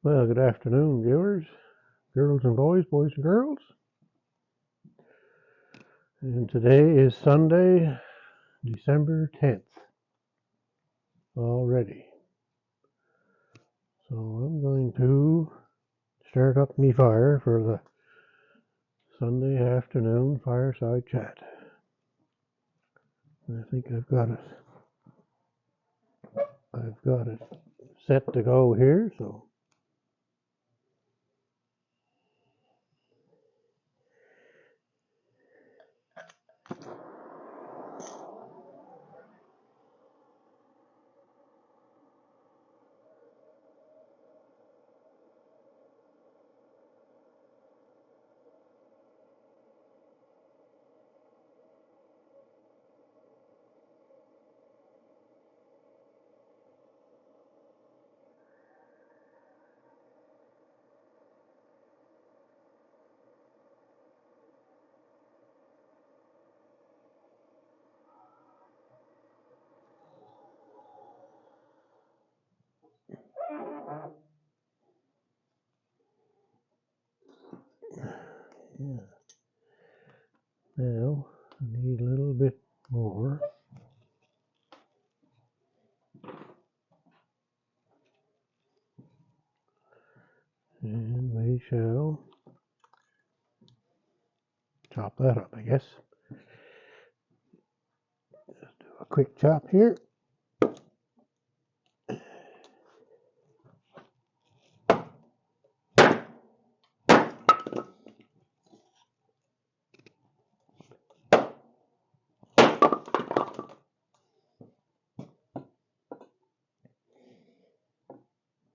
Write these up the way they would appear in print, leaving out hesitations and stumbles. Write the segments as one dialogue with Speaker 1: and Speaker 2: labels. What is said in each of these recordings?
Speaker 1: Well, good afternoon, viewers, girls and boys, boys and girls. And today is Sunday, December 10th already. So I'm going to start up me fire for the Sunday afternoon fireside chat. And I think I've got it set to go here, so yeah. Now I need a little bit more. And we shall chop that up, I guess. Just do a quick chop here.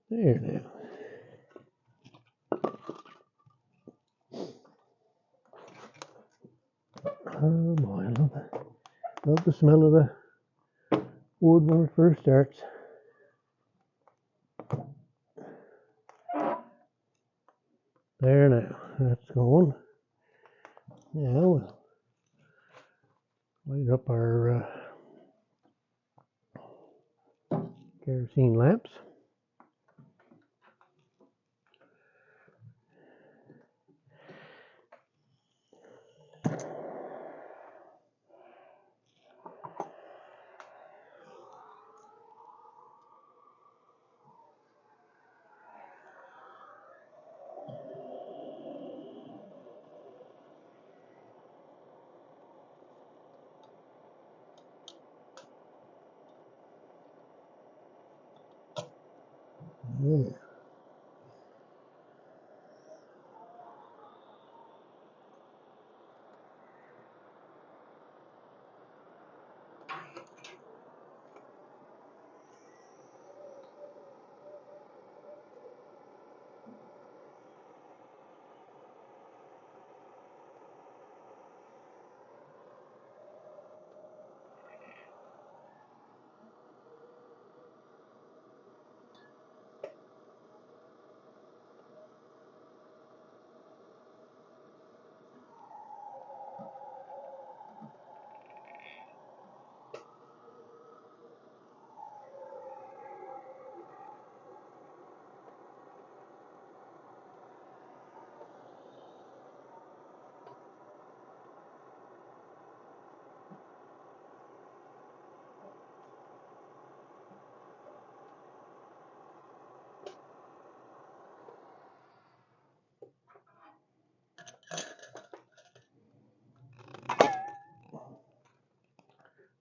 Speaker 1: There now. Oh boy, love the smell of the wood when it first starts. There now, that's going. Now we'll light up our kerosene lamps. Yeah.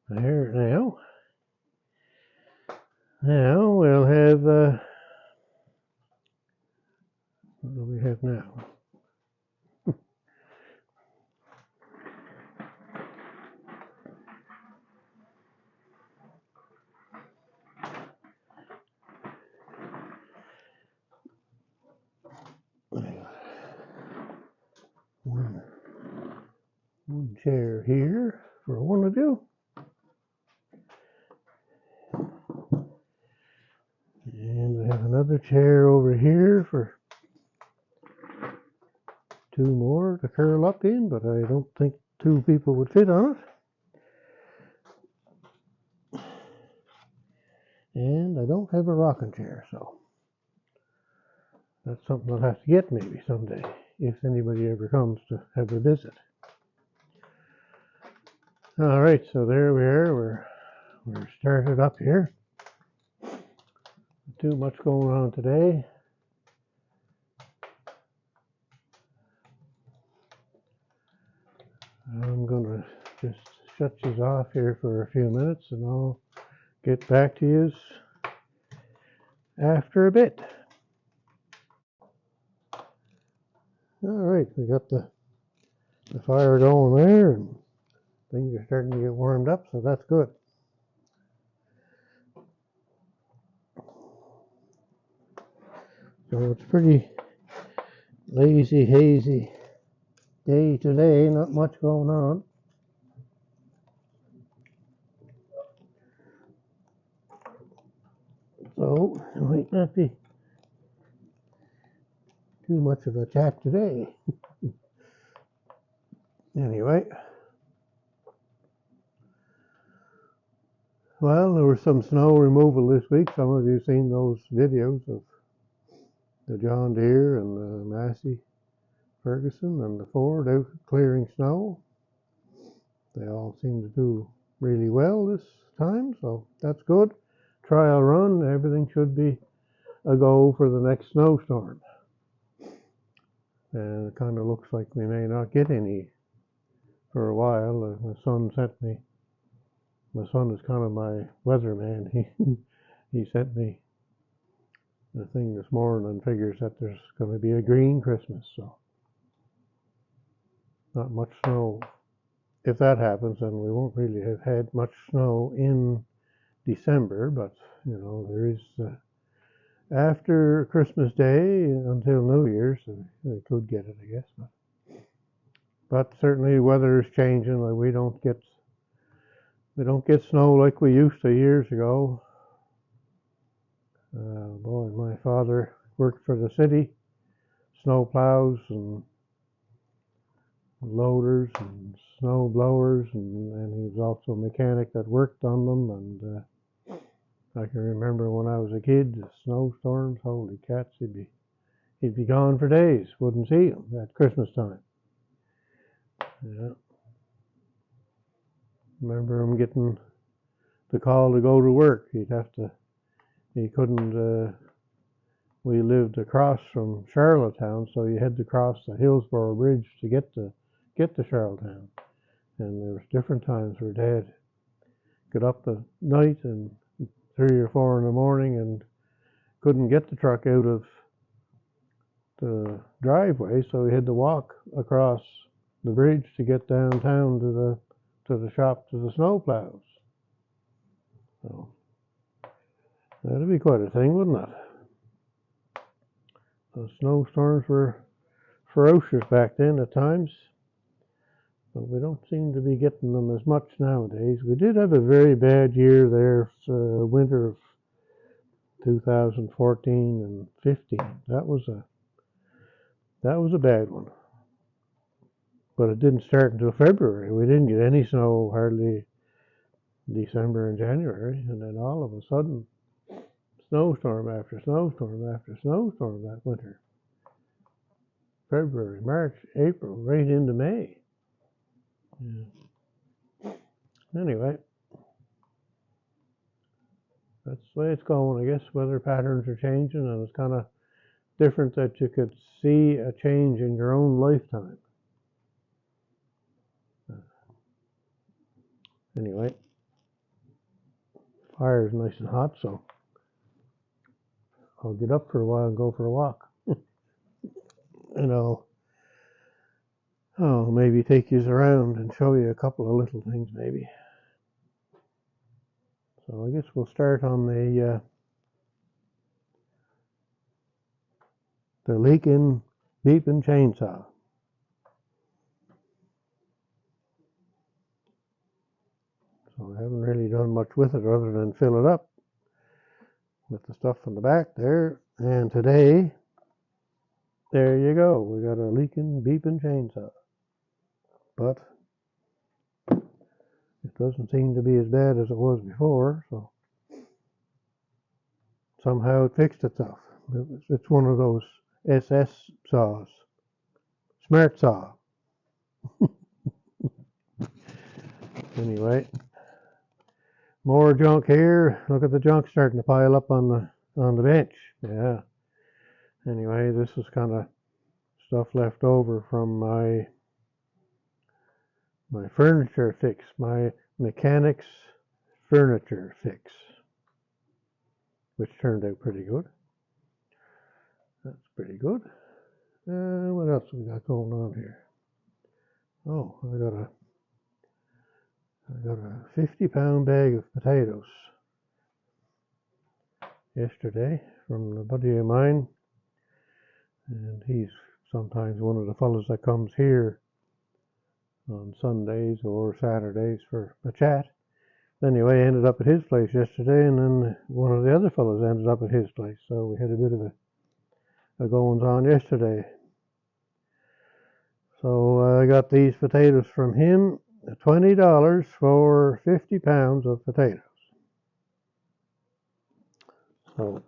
Speaker 1: There now. Now we'll have, what do we have now? One chair here for one of you. And we have another chair over here for two more to curl up in, but I don't think two people would fit on it. And I don't have a rocking chair, so That's something I'll have to get maybe someday, if anybody ever comes to have a visit. All right, so there we are. We're started up here. Not too much going on today. I'm gonna just shut you off here for a few minutes, and I'll get back to you after a bit. All right, we got the fire going there, and things are starting to get warmed up, so that's good. So it's pretty lazy, hazy day today, not much going on. So it might not be too much of a chat today. Anyway, well, there was some snow removal this week. Some of you seen those videos of the John Deere and the Massey Ferguson and the Ford out clearing snow. They all seem to do really well this time, so that's good. Trial run, everything should be a go for the next snowstorm. And it kind of looks like we may not get any for a while. My son is kind of my weatherman. He sent me the thing this morning and figures that there's going to be a green Christmas, so not much snow. If that happens, then we won't really have had much snow in December, but there is after Christmas Day until New Year's, they could get it, I guess. But certainly the weather is changing. Like we don't get snow like we used to years ago. Boy, my father worked for the city, snow plows and loaders and snow blowers, and he was also a mechanic that worked on them. And I can remember when I was a kid, the snowstorms, holy cats, he'd be gone for days, wouldn't see him at Christmas time. Yeah. Remember him getting the call to go to work. He couldn't, we lived across from Charlottetown, so you had to cross the Hillsborough Bridge to get to Charlottetown. And there was different times where Dad got up at night and 3 or 4 in the morning and couldn't get the truck out of the driveway, so he had to walk across the bridge to get downtown to the shop to the snowplows. So that'd be quite a thing, wouldn't it? The snowstorms were ferocious back then at times, but we don't seem to be getting them as much nowadays. We did have a very bad year there, winter of 2014 and 15. That was a bad one. But it didn't start until February. We didn't get any snow hardly December and January, and then all of a sudden, snowstorm after snowstorm after snowstorm that winter. February, March, April, right into May. Yeah. Anyway, that's the way it's going, I guess. Weather patterns are changing, and it's kind of different that you could see a change in your own lifetime. Anyway, fire is nice and hot, so I'll get up for a while and go for a walk. And I'll maybe take you around and show you a couple of little things maybe. So I guess we'll start on the leaking, beeping chainsaw. So I haven't really done much with it other than fill it up with the stuff in the back there. And today, there you go. We got a leaking, beeping chainsaw. But it doesn't seem to be as bad as it was before, so somehow it fixed itself. It's one of those SS saws. Smart saw. Anyway, more junk here. Look at the junk starting to pile up on the bench. Yeah. Anyway, this is kind of stuff left over from my furniture fix, my mechanics furniture fix, which turned out pretty good. That's pretty good. What else we got going on here? Oh, I got a 50-pound bag of potatoes yesterday from a buddy of mine, and he's sometimes one of the fellows that comes here on Sundays or Saturdays for a chat. Anyway, I ended up at his place yesterday, and then one of the other fellows ended up at his place, so we had a bit of a goings on yesterday. So I got these potatoes from him, $20 for 50 pounds of potatoes. So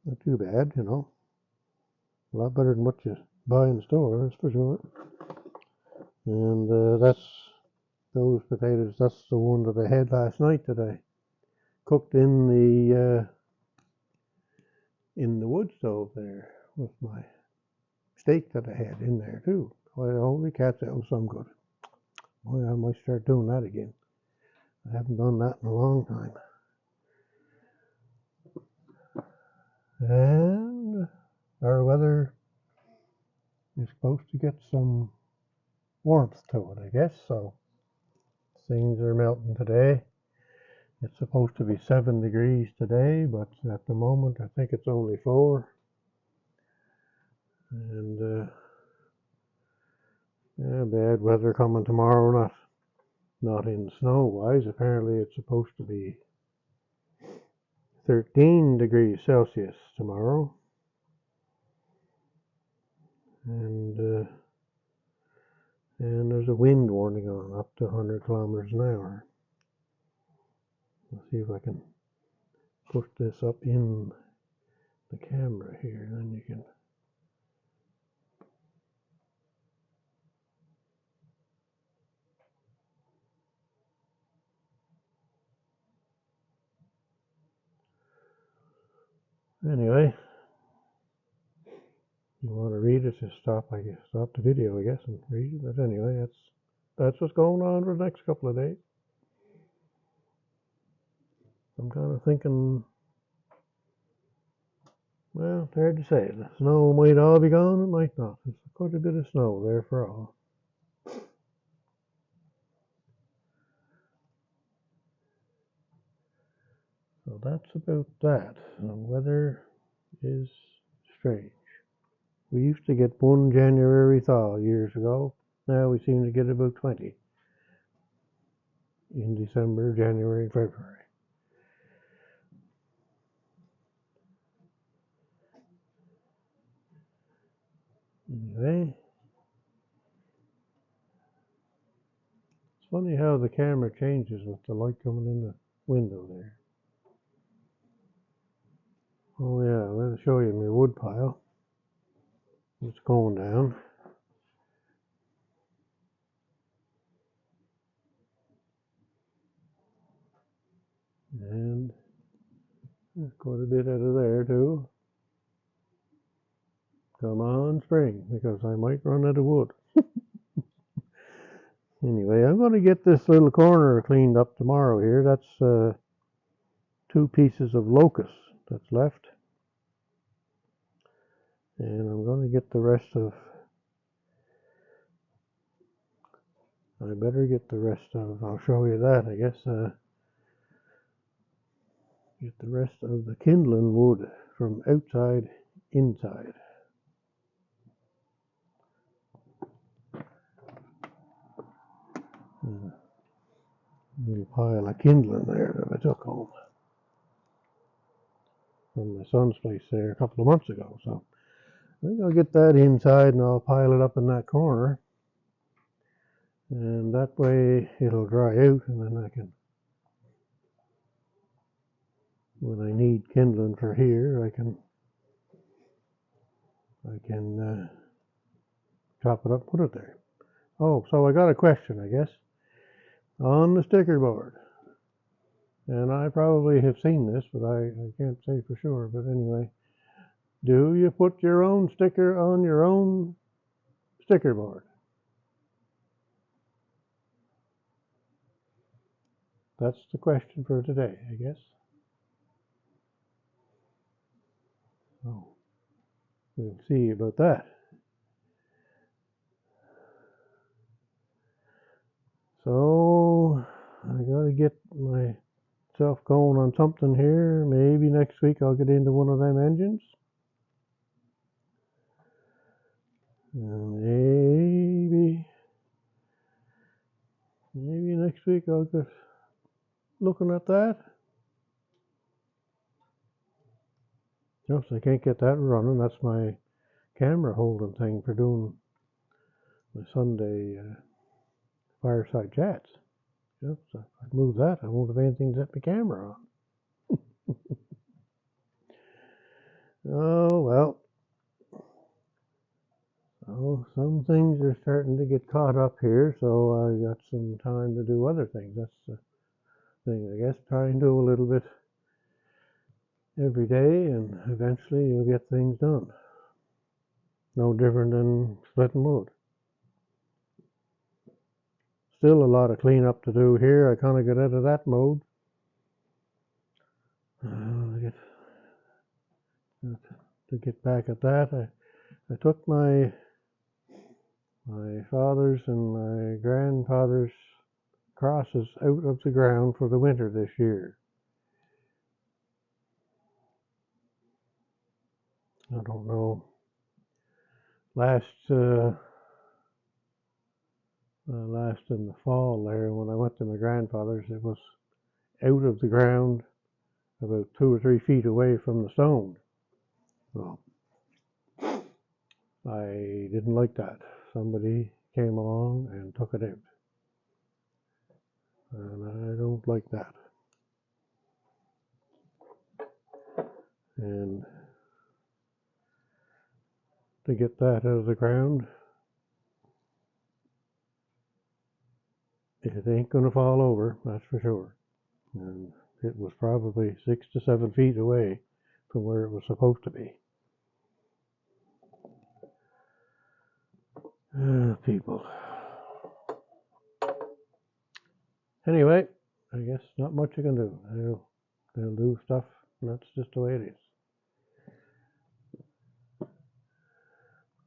Speaker 1: not too bad, you know. A lot better than what you buy in the store, that's for sure. And that's those potatoes. That's the one that I had last night that I cooked in the wood stove there with my steak that I had in there too. Well, holy cats, that was some good. Boy, I might start doing that again. I haven't done that in a long time. And our weather is supposed to get some warmth to it, I guess. So things are melting today. It's supposed to be 7 degrees today, but at the moment I think it's only 4. And yeah, bad weather coming tomorrow. Not in snow wise. Apparently it's supposed to be 13 degrees Celsius tomorrow. And there's a wind warning on up to 100 kilometers an hour. Let's see if I can put this up in the camera here, then you can. Anyway, you want to read it, just stop the video, I guess, and read it. But anyway, that's what's going on for the next couple of days. I'm kind of thinking, well, it's hard to say. The snow might all be gone, it might not. There's quite a bit of snow there for all. So that's about that. The weather is strange. We used to get one January thaw years ago. Now we seem to get about 20 in December, January, and February. Anyway, it's funny how the camera changes with the light coming in the window there. Oh yeah, I'm going to show you my wood pile. It's going down. And there's quite a bit out of there too. Come on, spring, because I might run out of wood. Anyway, I'm going to get this little corner cleaned up tomorrow here. That's 2 pieces of locust that's left. And I'm going to get the rest of, I better get the rest of, I'll show you that, I guess, get the rest of the kindling wood from outside inside. A pile of kindling there that I took home from my son's place there a couple of months ago. So I think I'll get that inside and I'll pile it up in that corner. And that way it'll dry out and then I can when I need kindling for here, I can chop it up, put it there. Oh, so I got a question, I guess, on the sticker board. And I probably have seen this, but I can't say for sure. But anyway, do you put your own sticker on your own sticker board? That's the question for today, I guess. Oh, we'll see about that. So I gotta get myself going on something here. Maybe next week I'll get into one of them engines. And maybe next week I'll get looking at that. Oops, I can't get that running. That's my camera holding thing for doing my Sunday fireside chats. Yep, so if I move that, I won't have anything to set my camera on. Oh, well. Oh, some things are starting to get caught up here, so I got some time to do other things. That's the thing, I guess. Try and do a little bit every day, and eventually you'll get things done. No different than splitting wood. Still a lot of cleanup to do here. I kind of got out of that mode. To get back at that, I took my father's and my grandfather's crosses out of the ground for the winter this year. I don't know. Last in the fall there, when I went to my grandfather's, it was out of the ground about 2 or 3 feet away from the stone. Well, I didn't like that. Somebody came along and took it out. And I don't like that. And to get that out of the ground, it ain't going to fall over, that's for sure. And it was probably 6 to 7 feet away from where it was supposed to be. People. Anyway, I guess not much you can do. They'll do stuff, and that's just the way it is.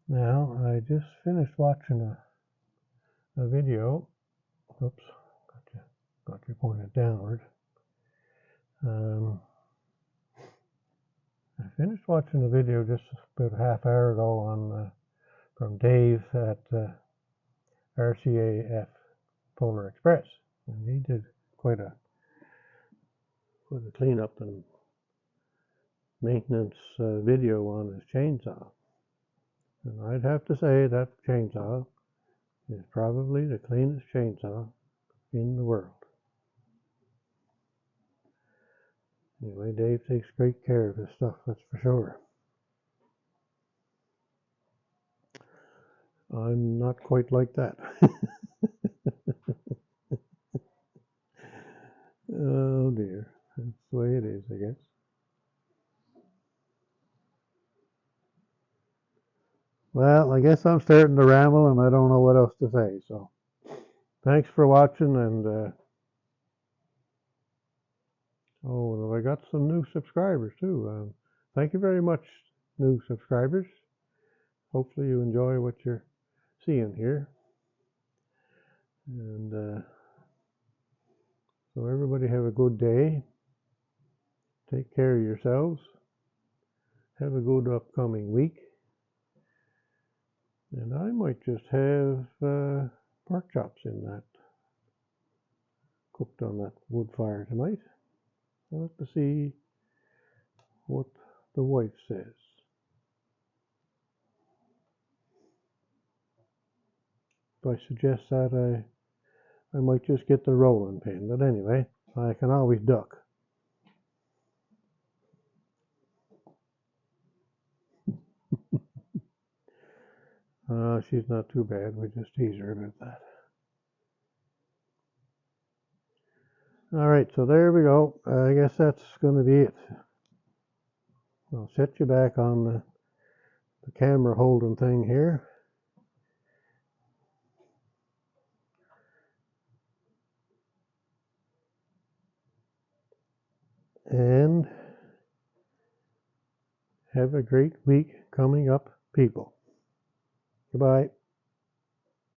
Speaker 1: Now, I just finished watching a video. Oops, got you pointed downward. I finished watching a video just about a half hour ago on from Dave at RCAF Polar Express, and he did quite a cleanup and maintenance video on his chainsaw. And I'd have to say that chainsaw is probably the cleanest chainsaw in the world. Anyway, Dave takes great care of his stuff, that's for sure. I'm not quite like that. Oh dear, that's the way it is, I guess. Well, I guess I'm starting to ramble and I don't know what else to say, so thanks for watching, and oh, I got some new subscribers too. Thank you very much, new subscribers. Hopefully you enjoy what you're seeing here. And so everybody have a good day. Take care of yourselves. Have a good upcoming week. And I might just have pork chops in that, cooked on that wood fire tonight. I'll have to see what the wife says. If I suggest that, I might just get the rolling pin. But anyway, I can always duck. She's not too bad. We just tease her about that. All right, so there we go. I guess that's going to be it. I'll set you back on the camera holding thing here. And have a great week coming up, people. Goodbye.